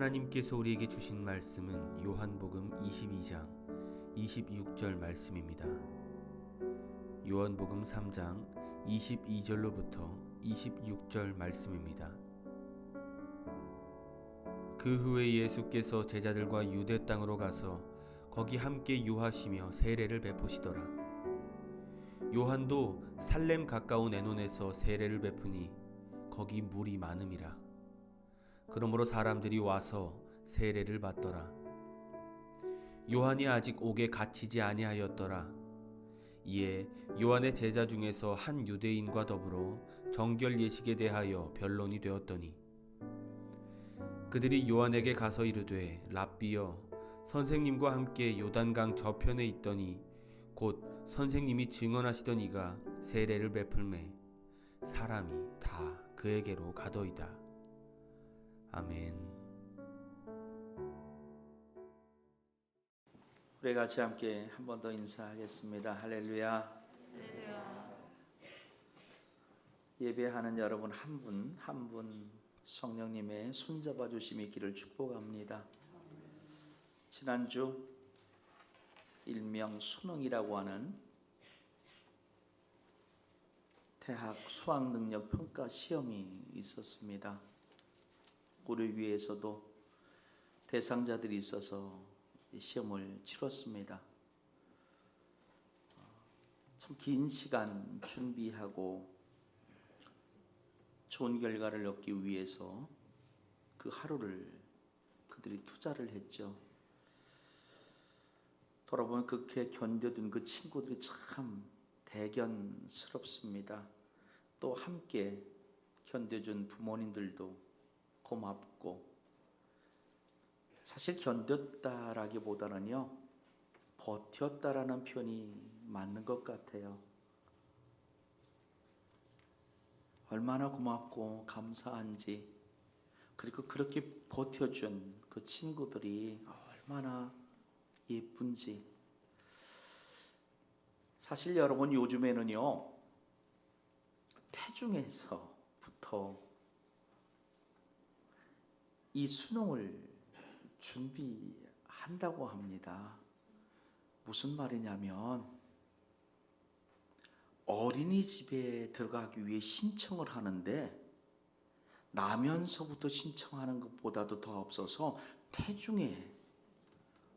하나님께서 우리에게 주신 말씀은 요한복음 22장 26절 말씀입니다. 요한복음 3장 22절로부터 26절 말씀입니다. 그 후에 예수께서 제자들과 유대 땅으로 가서 거기 함께 유하시며 세례를 베푸시더라. 요한도 살렘 가까운 에논에서 세례를 베푸니 거기 물이 많음이라. 그러므로 사람들이 와서 세례를 받더라. 요한이 아직 옥에 갇히지 아니하였더라. 이에 요한의 제자 중에서 한 유대인과 더불어 정결 예식에 대하여 변론이 되었더니 그들이 요한에게 가서 이르되 랍비여 선생님과 함께 요단강 저편에 있더니 곧 선생님이 증언하시던 이가 세례를 베풀매 사람이 다 그에게로 가더이다. 아멘. 우리 같이 함께 한 번 더 인사하겠습니다. 할렐루야. 예배하는 여러분 한 분 한 분 성령님의 손잡아 주심이 있기를 축복합니다. 지난주 일명 수능이라고 하는 대학 수학능력 평가 시험이 있었습니다. 우리 위에서도 대상자들이 있어서 시험을 치렀습니다. 참 긴 시간 준비하고 좋은 결과를 얻기 위해서 그 하루를 그들이 투자를 했죠. 돌아보면 그렇게 견뎌둔 그 친구들이 참 대견스럽습니다. 또 함께 견뎌준 부모님들도 고맙고, 사실 견뎠다라기보다는요 버텼다라는 표현이 맞는 것 같아요. 얼마나 고맙고 감사한지, 그리고 그렇게 버텨준 그 친구들이 얼마나 예쁜지. 사실 여러분 요즘에는요 태중에서부터 이 수능을 준비한다고 합니다. 무슨 말이냐면 어린이집에 들어가기 위해 신청을 하는데 나면서부터 신청하는 것보다도 더 앞서서 태중에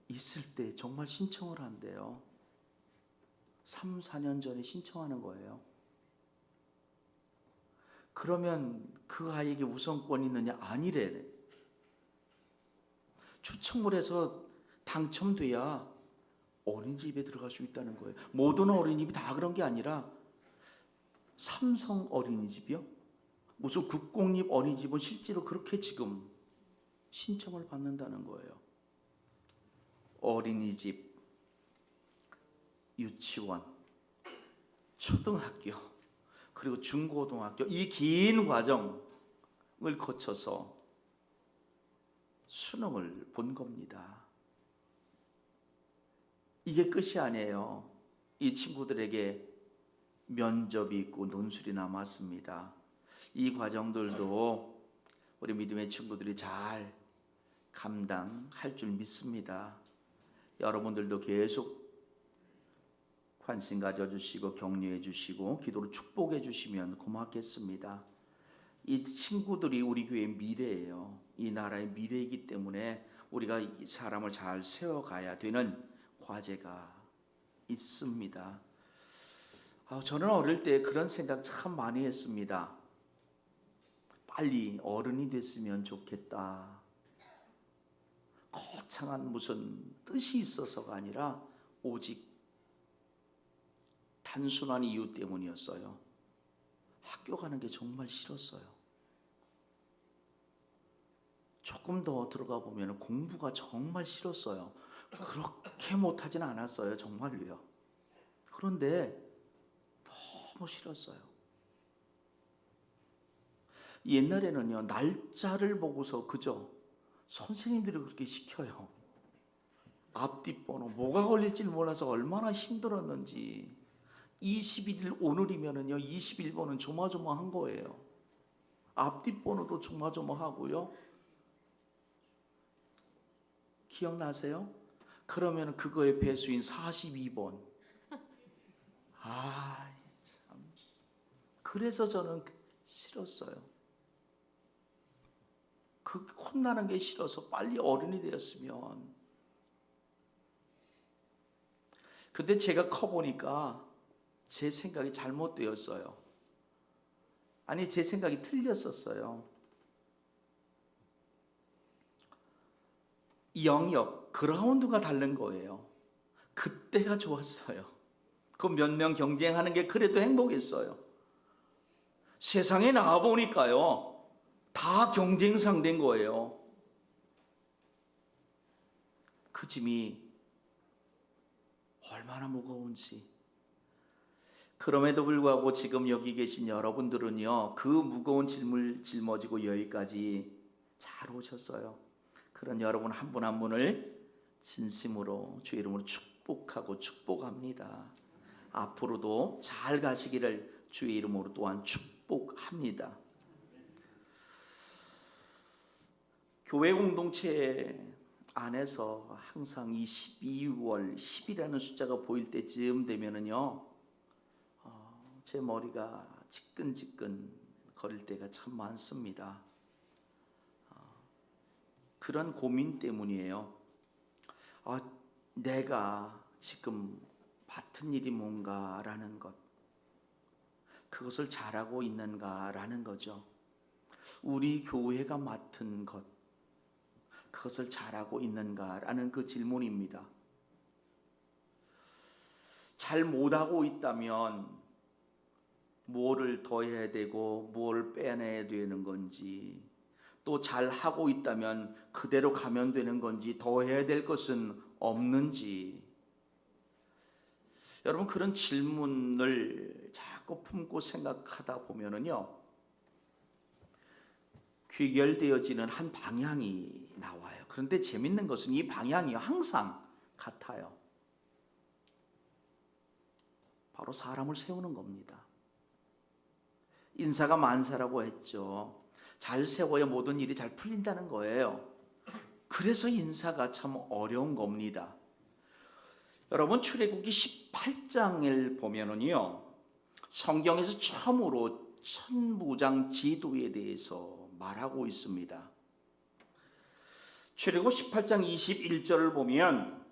있을 때 정말 신청을 한대요. 3, 4년 전에 신청하는 거예요. 그러면 그 아이에게 우선권이 있느냐? 아니래. 추첨을 해서 당첨돼야 어린이집에 들어갈 수 있다는 거예요. 모든 어린이집이 다 그런 게 아니라 삼성 어린이집이요? 무슨 국공립 어린이집은 실제로 그렇게 지금 신청을 받는다는 거예요. 어린이집, 유치원, 초등학교, 그리고 중고등학교, 이 긴 과정을 거쳐서 수능을 본 겁니다. 이게 끝이 아니에요. 이 친구들에게 면접이 있고 논술이 남았습니다. 이 과정들도 우리 믿음의 친구들이 잘 감당할 줄 믿습니다. 여러분들도 계속 관심 가져주시고 격려해 주시고 기도로 축복해 주시면 고맙겠습니다. 이 친구들이 우리 교회의 미래예요. 이 나라의 미래이기 때문에 우리가 이 사람을 잘 세워가야 되는 과제가 있습니다. 저는 어릴 때 그런 생각 참 많이 했습니다. 빨리 어른이 됐으면 좋겠다. 거창한 무슨 뜻이 있어서가 아니라 오직 단순한 이유 때문이었어요. 학교 가는 게 정말 싫었어요. 조금 더 들어가 보면 공부가 정말 싫었어요. 그렇게 못하진 않았어요. 정말로요. 그런데 너무 싫었어요. 옛날에는요 날짜를 보고서 그저 선생님들이 그렇게 시켜요. 앞뒤 번호 뭐가 걸릴지 몰라서 얼마나 힘들었는지. 21일 오늘이면은요 21번은 조마조마한 거예요. 앞뒷번호도 조마조마하고요. 기억나세요? 그러면 그거의 배수인 42번. 아, 참. 그래서 저는 싫었어요. 그 혼나는 게 싫어서 빨리 어른이 되었으면. 근데 제가 커 보니까 제 생각이 잘못되었어요. 아니, 제 생각이 틀렸었어요. 영역, 그라운드가 다른 거예요. 그때가 좋았어요. 그 몇 명 경쟁하는 게 그래도 행복했어요. 세상에 나와 보니까요, 다 경쟁 상대인 거예요. 그 짐이 얼마나 무거운지. 그럼에도 불구하고 지금 여기 계신 여러분들은요, 그 무거운 짐을 짊어지고 여기까지 잘 오셨어요. 그런 여러분 한 분 한 분을 진심으로 주의 이름으로 축복하고 축복합니다. 앞으로도 잘 가시기를 주의 이름으로 또한 축복합니다. 교회 공동체 안에서 항상 이 12월 10이라는 숫자가 보일 때쯤 되면은요, 제 머리가 지끈지끈 거릴 때가 참 많습니다. 그런 고민 때문이에요. 내가 지금 맡은 일이 뭔가라는 것, 그것을 잘하고 있는가라는 거죠. 우리 교회가 맡은 것, 그것을 잘하고 있는가라는 그 질문입니다. 잘 못하고 있다면 뭐를 더 해야 되고 뭘 빼내야 되는 건지, 또 잘하고 있다면 그대로 가면 되는 건지, 더 해야 될 것은 없는지, 여러분 그런 질문을 자꾸 품고 생각하다 보면은요, 귀결되어지는 한 방향이 나와요. 그런데 재밌는 것은 이 방향이 항상 같아요. 바로 사람을 세우는 겁니다. 인사가 만사라고 했죠. 잘 세워야 모든 일이 잘 풀린다는 거예요. 그래서 인사가 참 어려운 겁니다. 여러분 출애굽기 18장을 보면은요, 성경에서 처음으로 천부장 제도에 대해서 말하고 있습니다. 출애굽 18장 21절을 보면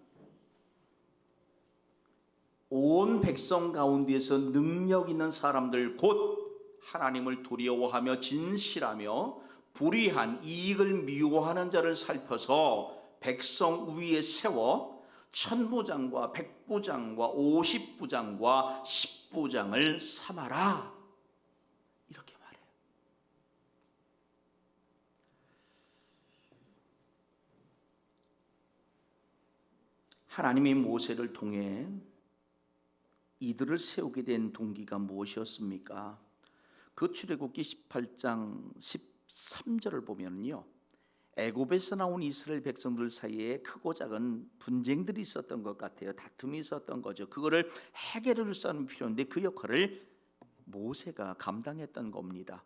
온 백성 가운데서 능력 있는 사람들, 곧 하나님을 두려워하며 진실하며 불의한 이익을 미워하는 자를 살펴서 백성 위에 세워 천부장과 백부장과 50부장과 10부장을 삼아라, 이렇게 말해요. 하나님이 모세를 통해 이들을 세우게 된 동기가 무엇이었습니까? 그 출애굽기 18장 13절을 보면요, 애굽에서 나온 이스라엘 백성들 사이에 크고 작은 분쟁들이 있었던 것 같아요. 다툼이 있었던 거죠. 그거를 해결해 줄 사람이 필요한데 그 역할을 모세가 감당했던 겁니다.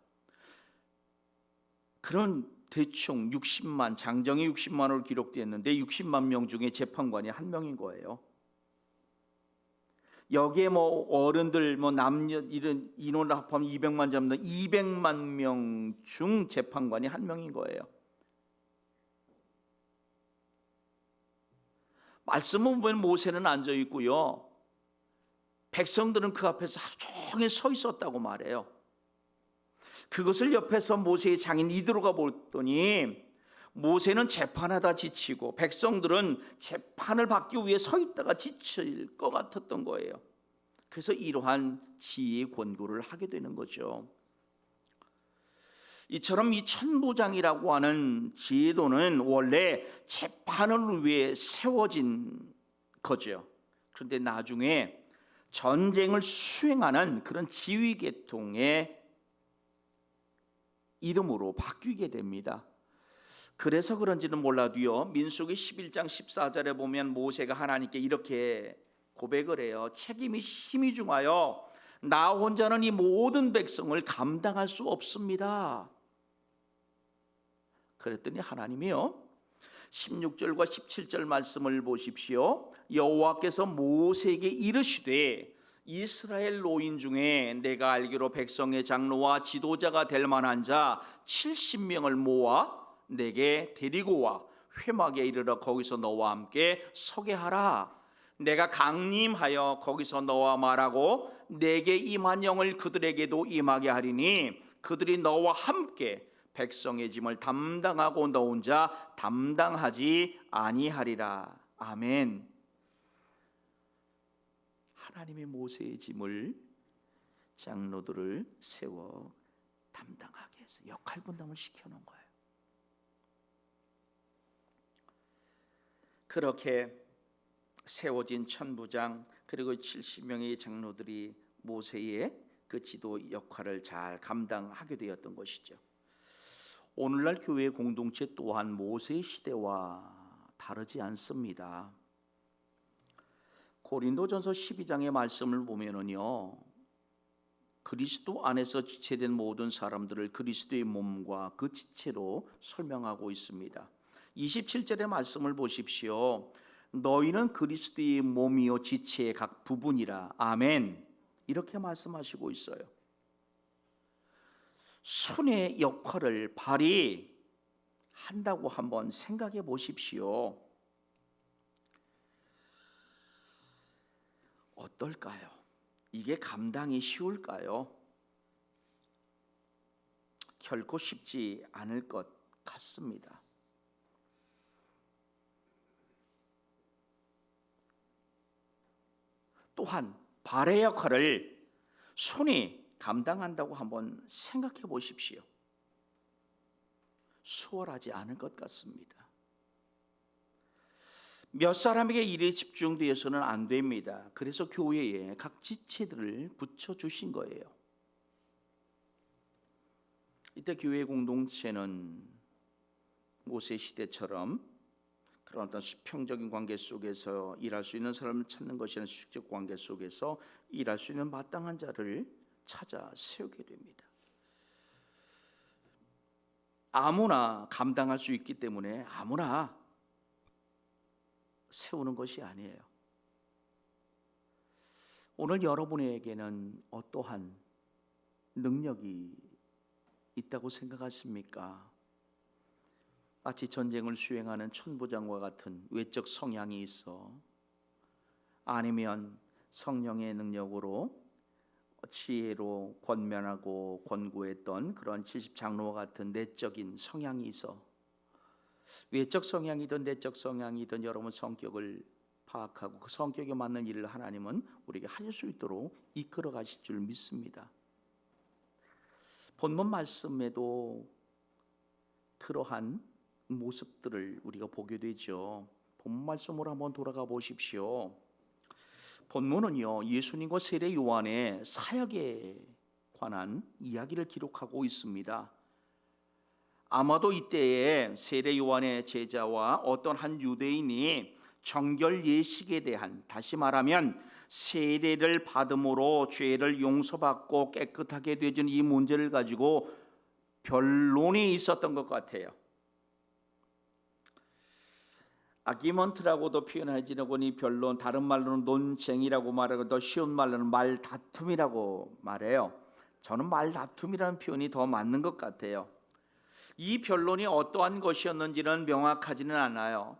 그런 대충 60만, 장정이 60만으로 기록되었는데 60만 명 중에 재판관이 한 명인 거예요. 여기에 뭐 어른들, 뭐 남녀 이런 인원을 합하면 200만 잡는 200만 명 중 재판관이 한 명인 거예요. 말씀은 보면 모세는 앉아 있고요, 백성들은 그 앞에서 하루 종일 서 있었다고 말해요. 그것을 옆에서 모세의 장인 이드로가 보더니 모세는 재판하다 지치고 백성들은 재판을 받기 위해 서 있다가 지칠 것 같았던 거예요. 그래서 이러한 지혜의 권고를 하게 되는 거죠. 이처럼 이 천부장이라고 하는 제도는 원래 재판을 위해 세워진 거죠. 그런데 나중에 전쟁을 수행하는 그런 지휘계통의 이름으로 바뀌게 됩니다. 그래서 그런지는 몰라도요, 민수기 11장 14절에 보면 모세가 하나님께 이렇게 고백을 해요. 책임이 힘이 중하여 나 혼자는 이 모든 백성을 감당할 수 없습니다. 그랬더니 하나님이요, 16절과 17절 말씀을 보십시오. 여호와께서 모세에게 이르시되 이스라엘 노인 중에 내가 알기로 백성의 장로와 지도자가 될 만한 자 70명을 모아 내게 데리고 와 회막에 이르러 거기서 너와 함께 서게 하라. 내가 강림하여 거기서 너와 말하고 내게 임한 영을 그들에게도 임하게 하리니 그들이 너와 함께 백성의 짐을 담당하고 너 혼자 담당하지 아니하리라. 아멘. 하나님의 모세의 짐을 장로들을 세워 담당하게 해서 역할 분담을 시켜놓은 거예요. 그렇게 세워진 천부장 그리고 70명의 장로들이 모세의 그 지도 역할을 잘 감당하게 되었던 것이죠. 오늘날 교회 공동체 또한 모세 시대와 다르지 않습니다. 고린도전서 12장의 말씀을 보면은요, 그리스도 안에서 지체된 모든 사람들을 그리스도의 몸과 그 지체로 설명하고 있습니다. 27절의 말씀을 보십시오. 너희는 그리스도의 몸이요 지체의 각 부분이라. 아멘. 이렇게 말씀하시고 있어요. 손의 역할을 발휘한다고 한번 생각해 보십시오. 어떨까요? 이게 감당이 쉬울까요? 결코 쉽지 않을 것 같습니다. 또한 발의 역할을 손이 감당한다고 한번 생각해 보십시오. 수월하지 않을 것 같습니다. 몇 사람에게 일에 집중되어서는 안 됩니다. 그래서 교회에 각 지체들을 붙여주신 거예요. 이때 교회 공동체는 모세 시대처럼 그런 어떤 수평적인 관계 속에서 일할 수 있는 사람을 찾는 것이 아니라 수직적 관계 속에서 일할 수 있는 마땅한 자를 찾아 세우게 됩니다. 아무나 감당할 수 있기 때문에 아무나 세우는 것이 아니에요. 오늘 여러분에게는 어떠한 능력이 있다고 생각하십니까? 마치 전쟁을 수행하는 천부장과 같은 외적 성향이 있어, 아니면 성령의 능력으로 지혜로 권면하고 권고했던 그런 70장로와 같은 내적인 성향이 있어, 외적 성향이든 내적 성향이든 여러분 성격을 파악하고 그 성격에 맞는 일을 하나님은 우리에게 하실 수 있도록 이끌어 가실 줄 믿습니다. 본문 말씀에도 그러한 모습들을 우리가 보게 되죠. 본문 말씀으로 한번 돌아가 보십시오. 본문은요, 예수님과 세례 요한의 사역에 관한 이야기를 기록하고 있습니다. 아마도 이때에 세례 요한의 제자와 어떤 한 유대인이 정결 예식에 대한, 다시 말하면 세례를 받음으로 죄를 용서받고 깨끗하게 되어진 이 문제를 가지고 변론이 있었던 것 같아요. 아기먼트라고도 표현하지는 이 변론, 다른 말로는 논쟁이라고 말하고 더 쉬운 말로는 말다툼이라고 말해요. 저는 말다툼이라는 표현이 더 맞는 것 같아요. 이 변론이 어떠한 것이었는지는 명확하지는 않아요.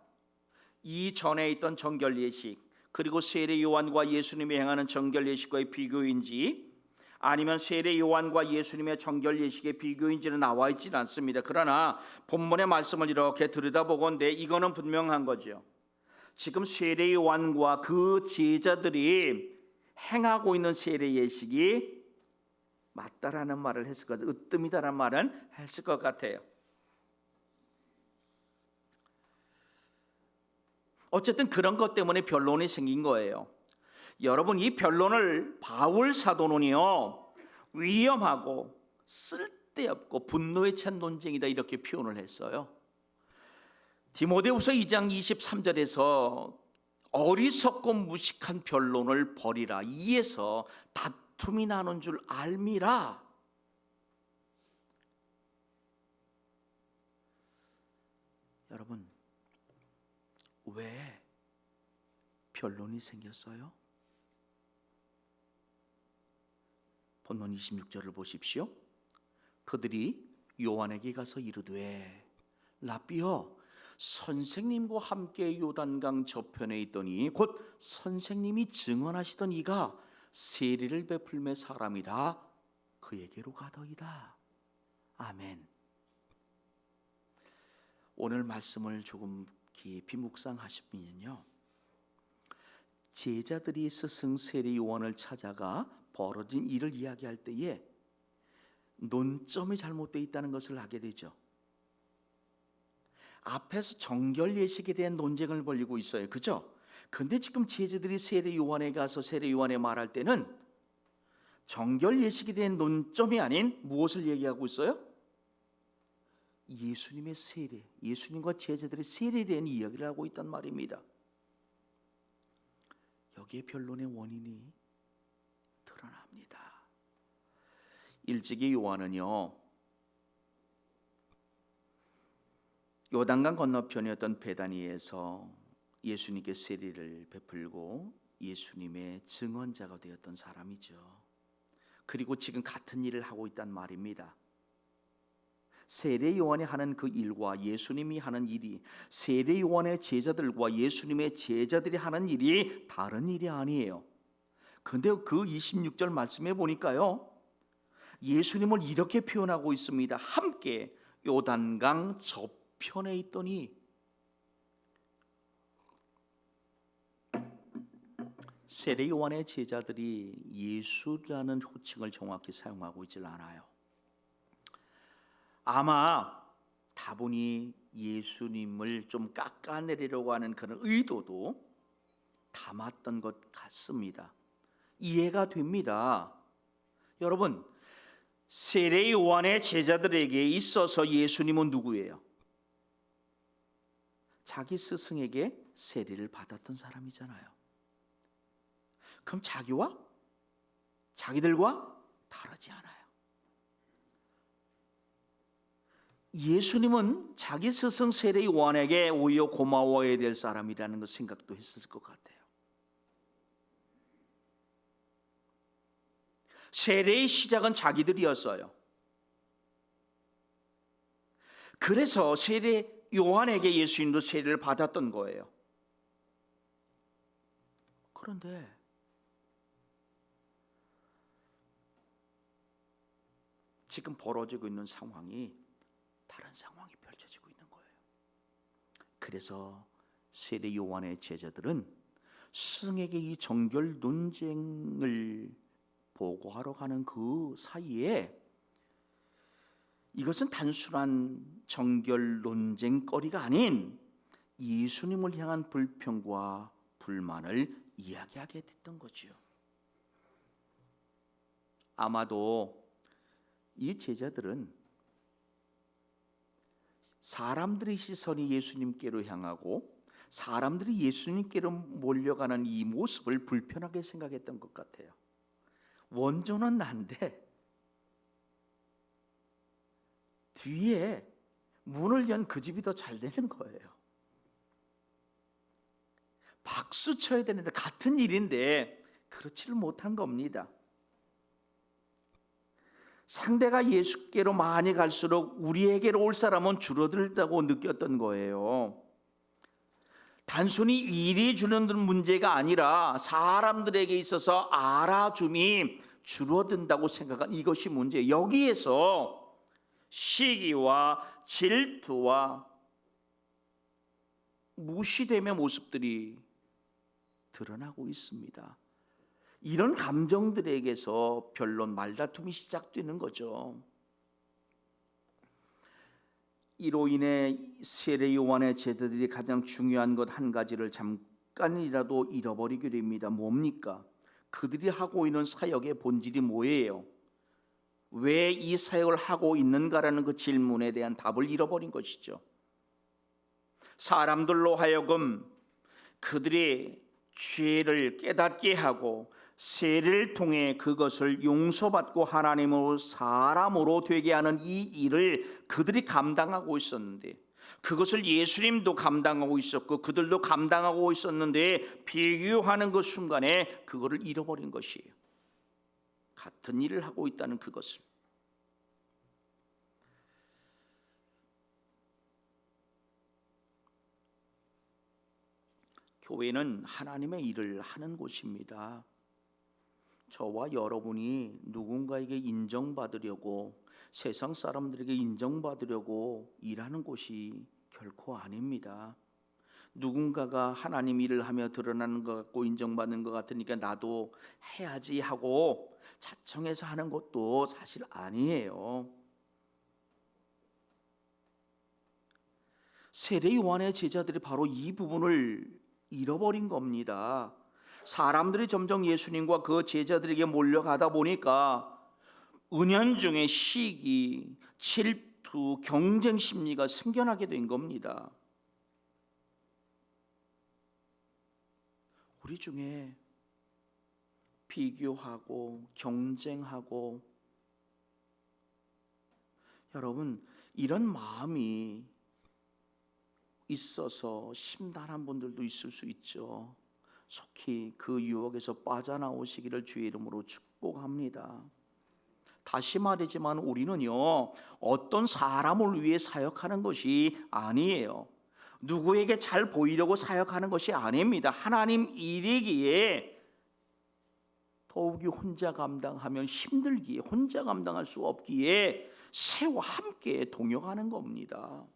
이 전에 있던 정결 예식, 그리고 세례 요한과 예수님이 행하는 정결 예식과의 비교인지, 아니면 세례 요한과 예수님의 정결 예식의 비교인지는 나와 있지는 않습니다. 그러나 본문의 말씀을 이렇게 들여다보건대 이거는 분명한 거죠. 지금 세례 요한과 그 제자들이 행하고 있는 세례 예식이 맞다라는 말을 했을 것 같아요. 으뜸이다라는 말은 했을 것 같아요. 어쨌든 그런 것 때문에 변론이 생긴 거예요. 여러분, 이 변론을 바울 사도는요, 위험하고 쓸데없고 분노에 찬 논쟁이다 이렇게 표현을 했어요. 디모데후서 2장 23절에서 어리석고 무식한 변론을 버리라, 이에서 다툼이 나는 줄 알미라. 여러분, 왜 변론이 생겼어요? 본문 26절을 보십시오. 그들이 요한에게 가서 이르되 라삐여, 선생님과 함께 요단강 저편에 있더니 곧 선생님이 증언하시던 이가 세례를 베풀매 사람이다. 그에게로 가더이다. 아멘. 오늘 말씀을 조금 깊이 묵상하시면요, 제자들이 스승 세례 요한을 찾아가 벌어진 일을 이야기할 때에 논점이 잘못되어 있다는 것을 알게 되죠. 앞에서 정결 예식에 대한 논쟁을 벌이고 있어요. 그죠? 근데 지금 제자들이 세례 요한에 가서 세례 요한에 말할 때는 정결 예식에 대한 논점이 아닌 무엇을 얘기하고 있어요? 예수님의 세례, 예수님과 제자들의 세례에 대한 이야기를 하고 있단 말입니다. 여기에 변론의 원인이 드러납니다. 일찍이 요한은요, 요단강 건너편이었던 베다니에서 예수님께 세례를 베풀고 예수님의 증언자가 되었던 사람이죠. 그리고 지금 같은 일을 하고 있단 말입니다. 세례 요한이 하는 그 일과 예수님이 하는 일이, 세례 요한의 제자들과 예수님의 제자들이 하는 일이 다른 일이 아니에요. 근데 그 26절 말씀에 보니까요, 예수님을 이렇게 표현하고 있습니다. 함께 요단강 저편에 있더니, 세례 요한의 제자들이 예수라는 호칭을 정확히 사용하고 있질 않아요. 아마 다분히 예수님을 좀 깎아내리려고 하는 그런 의도도 담았던 것 같습니다. 이해가 됩니다. 여러분, 세례 요한의 제자들에게 있어서 예수님은 누구예요? 자기 스승에게 세례를 받았던 사람이잖아요. 그럼 자기들과 다르지 않아요. 예수님은 자기 스승 세례 요한에게 오히려 고마워해야 될 사람이라는 것 생각도 했을 것 같아요. 세례의 시작은 자기들이었어요. 그래서 세례 요한에게 예수님도 세례를 받았던 거예요. 그런데 지금 벌어지고 있는 상황이 다른 상황이 펼쳐지고 있는 거예요. 그래서 세례 요한의 제자들은 스승에게 이 정결 논쟁을 보고하러 가는 그 사이에 이것은 단순한 정결 논쟁거리가 아닌 예수님을 향한 불평과 불만을 이야기하게 됐던 거지요. 아마도 이 제자들은 사람들의 시선이 예수님께로 향하고 사람들이 예수님께로 몰려가는 이 모습을 불편하게 생각했던 것 같아요. 원조는 난데 뒤에 문을 연 그 집이 더 잘 되는 거예요. 박수 쳐야 되는데 같은 일인데 그렇지를 못한 겁니다. 상대가 예수께로 많이 갈수록 우리에게로 올 사람은 줄어들다고 느꼈던 거예요. 단순히 일이 주는 문제가 아니라 사람들에게 있어서 알아줌이 줄어든다고 생각한 이것이 문제예요. 여기에서 시기와 질투와 무시됨의 모습들이 드러나고 있습니다. 이런 감정들에게서 변론, 말다툼이 시작되는 거죠. 이로 인해 세례 요한의 제자들이 가장 중요한 것 한 가지를 잠깐이라도 잃어버리게 됩니다. 뭡니까? 그들이 하고 있는 사역의 본질이 뭐예요? 왜 이 사역을 하고 있는가라는 그 질문에 대한 답을 잃어버린 것이죠. 사람들로 하여금 그들이 죄를 깨닫게 하고 세례를 통해 그것을 용서받고 하나님으로 사람으로 되게 하는 이 일을 그들이 감당하고 있었는데, 그것을 예수님도 감당하고 있었고 그들도 감당하고 있었는데 비교하는 그 순간에 그거를 잃어버린 것이에요. 같은 일을 하고 있다는 그것을. 교회는 하나님의 일을 하는 곳입니다. 저와 여러분이 누군가에게 인정받으려고, 세상 사람들에게 인정받으려고 일하는 곳이 결코 아닙니다. 누군가가 하나님 일을 하며 드러나는 것 같고 인정받는 것 같으니까 나도 해야지 하고 자청해서 하는 것도 사실 아니에요. 세례 요한의 제자들이 바로 이 부분을 잃어버린 겁니다. 사람들이 점점 예수님과 그 제자들에게 몰려가다 보니까 은연중에 시기, 질투, 경쟁 심리가 생겨나게 된 겁니다. 우리 중에 비교하고 경쟁하고, 여러분 이런 마음이 있어서 심란한 분들도 있을 수 있죠. 속히 그 유혹에서 빠져나오시기를 주의 이름으로 축복합니다. 다시 말하지만 우리는요, 어떤 사람을 위해 사역하는 것이 아니에요. 누구에게 잘 보이려고 사역하는 것이 아닙니다. 하나님 일이기에 더욱이 혼자 감당하면 힘들기에, 혼자 감당할 수 없기에 새와 함께 동역하는 겁니다.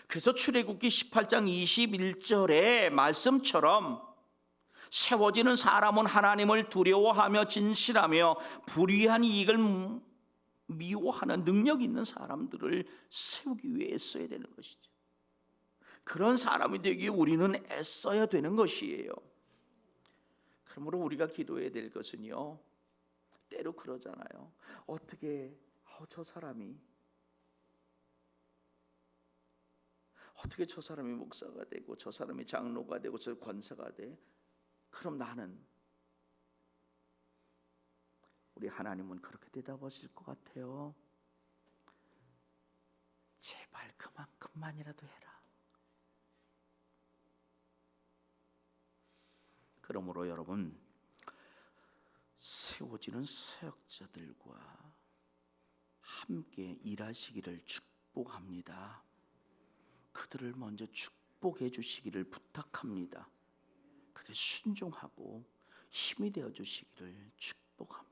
그래서 출애굽기 18장 21절의 말씀처럼 세워지는 사람은 하나님을 두려워하며 진실하며 불의한 이익을 미워하는 능력 있는 사람들을 세우기 위해 애써야 되는 것이죠. 그런 사람이 되기 위해 우리는 애써야 되는 것이에요. 그러므로 우리가 기도해야 될 것은요, 때로 그러잖아요. 어떻게 저 사람이 목사가 되고 저 사람이 장로가 되고 저 권사가 돼? 그럼 나는, 우리 하나님은 그렇게 대답하실 것 같아요. 제발 그만큼만이라도 해라. 그러므로 여러분, 세워지는 사역자들과 함께 일하시기를 축복합니다. 그들을 먼저 축복해 주시기를 부탁합니다. 그들 순종하고 힘이 되어 주시기를 축복합니다.